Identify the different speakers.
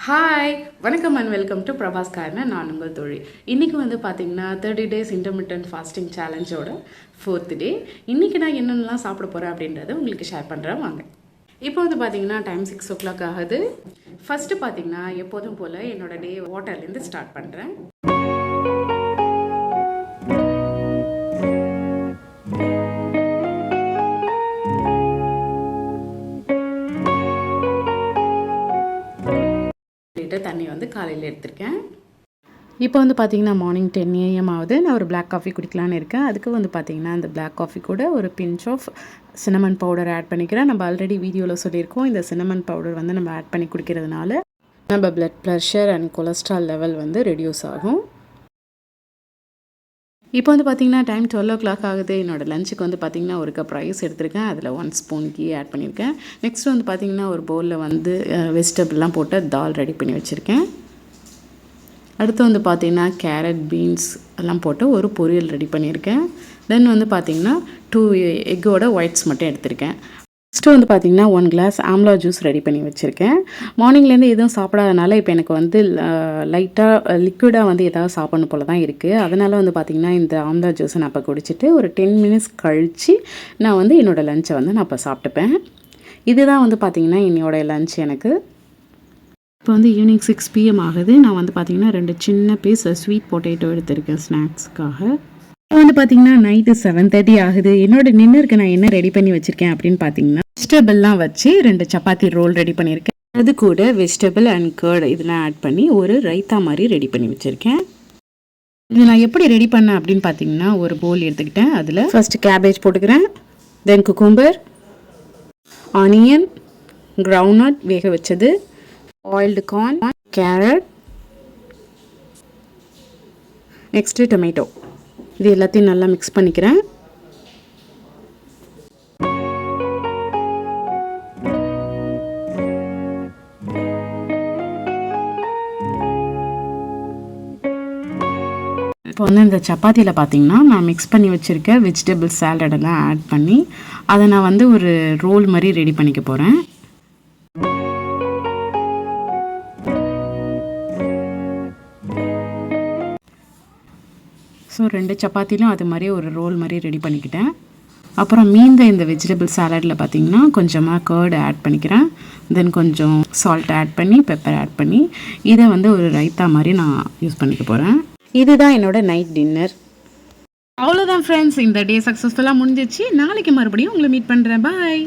Speaker 1: Hi வணக்கம் and welcome to Prabhas corner. நான் உங்கள் தோழி. இன்றைக்கி வந்து பார்த்திங்கன்னா 30 days இன்டர்மிட்டன்ட் ஃபாஸ்டிங் சேலஞ்சோட 4th டே. இன்றைக்கி நான் என்னென்னலாம் சாப்பிட போகிறேன் அப்படின்றத உங்களுக்கு ஷேர் பண்ணுறேன் வாங்க. இப்போ வந்து பார்த்திங்கன்னா டைம் 6 o'clock ஆகுது. ஃபஸ்ட்டு பார்த்திங்கன்னா எப்போதும் போல் என்னோடய டே வாட்டர்லேருந்து ஸ்டார்ட் பண்ணுறேன். தண்ணி வந்து காலையில் எடுத்திருக்கேன். இப்போ வந்து பார்த்திங்கன்னா மார்னிங் 10 AM ஆகுது. நான் ஒரு பிளாக் காஃபி குடிக்கலான்னு இருக்கேன். அதுக்கு வந்து பார்த்திங்கன்னா அந்த பிளாக் காஃபி கூட ஒரு pinch of cinnamon powder add பண்ணிக்கிறேன். நம்ம ஆல்ரெடி வீடியோவில் சொல்லியிருக்கோம், இந்த சின்னமன் பவுடர் வந்து நம்ம ஆட் பண்ணி குடிக்கிறதுனால நம்ம blood pressure and cholesterol level வந்து ரெடியூஸ் ஆகும். இப்போ வந்து பார்த்திங்கன்னா டைம் 12 o'clock ஆகுது. என்னோடய லஞ்சுக்கு வந்து பார்த்திங்கன்னா ஒரு கப் ரைஸ் எடுத்திருக்கேன். அதில் 1 spoon கீ ஆட் பண்ணியிருக்கேன். நெக்ஸ்ட் வந்து பார்த்திங்கன்னா ஒரு பவுலில் வந்து வெஜிடபிள்லாம் போட்டு தால் ரெடி பண்ணி வச்சுருக்கேன். அடுத்து வந்து பார்த்திங்கன்னா கேரட் பீன்ஸ் எல்லாம் போட்டு ஒரு பொரியல் ரெடி பண்ணியிருக்கேன். தென் வந்து பார்த்திங்கன்னா 2 எக்கோட ஒயிட்ஸ் மட்டும் எடுத்திருக்கேன். நெக்ஸ்ட்டு வந்து பார்த்திங்கன்னா 1 glass ஆம்லா ஜூஸ் ரெடி பண்ணி வச்சுருக்கேன். மார்னிங்லேருந்து எதுவும் சாப்பிடாதனால இப்போ எனக்கு வந்து லைட்டாக லிக்விடாக வந்து எதாவது சாப்பிட்ணும் போல தான் இருக்குது. அதனால் வந்து பார்த்திங்கன்னா இந்த ஆம்லா ஜூஸை நான் இப்போ குடிச்சிட்டு ஒரு 10 minutes கழித்து நான் வந்து என்னோடய லஞ்சை வந்து நான் இப்போ சாப்பிட்டுப்பேன். இதுதான் வந்து பார்த்திங்கன்னா என்னோடய லஞ்ச். எனக்கு இப்போ வந்து ஈவினிங் 6 PM ஆகுது. நான் வந்து பார்த்திங்கன்னா 2 சின்ன பீஸ் ஸ்வீட் பொட்டேட்டோ எடுத்திருக்கேன் ஸ்நாக்ஸ்க்காக. இப்போ வந்து பார்த்திங்கன்னா நைட்டு 7:30 ஆகுது. என்னோட டின்னருக்கு நான் என்ன ரெடி பண்ணி வச்சுருக்கேன் அப்படின்னு பார்த்தீங்கன்னா வெஜிடபிள்லாம் வச்சு 2 சப்பாத்தி ரோல் ரெடி பண்ணியிருக்கேன். அது கூட வெஜிடபிள் அண்ட் கர்ட் இதெல்லாம் ஆட் பண்ணி ஒரு ரைத்தா மாதிரி ரெடி பண்ணி வச்சுருக்கேன். இது நான் எப்படி ரெடி பண்ணேன் அப்படின்னு பார்த்தீங்கன்னா ஒரு பவுல் எடுத்துக்கிட்டேன். அதில் ஃபஸ்ட்டு கேபேஜ் போட்டுக்கிறேன். தென் குக்கும்பர், ஆனியன், கிரவுண்ட்நட் வேக வச்சது, oiled corn, carrot, next tomato. இது எல்லாத்தையும் நல்லா மிக்ஸ் பண்ணிக்கிறேன். இப்போ வந்து இந்த சப்பாத்தியில் பார்த்திங்கன்னா நான் மிக்ஸ் பண்ணி வச்சுருக்க வெஜிடபிள் சாலடெல்லாம் ஆட் பண்ணி அதை நான் வந்து ஒரு ரோல் மாதிரி ரெடி பண்ணிக்க போகிறேன். ஸோ 2 சப்பாத்திலும் அது மாதிரி ஒரு ரோல் மாதிரி ரெடி பண்ணிக்கிட்டேன். அப்புறம் மீந்த இந்த வெஜிடபிள் சாலடில் பார்த்திங்கன்னா கொஞ்சமாக கர்டு ஆட் பண்ணிக்கிறேன். தென் கொஞ்சம் சால்ட் ஆட் பண்ணி பெப்பர் ஆட் பண்ணி இதை வந்து ஒரு ரைத்தா மாதிரி நான் யூஸ் பண்ணிக்க போகிறேன். இதுதான் என்னோடய நைட் டின்னர். அவ்வளோதான் ஃப்ரெண்ட்ஸ், இந்த டே சக்ஸஸ்ஃபுல்லாக முடிஞ்சிச்சு. நாளைக்கு மறுபடியும் உங்களை மீட் பண்ணுறேன். பாய்.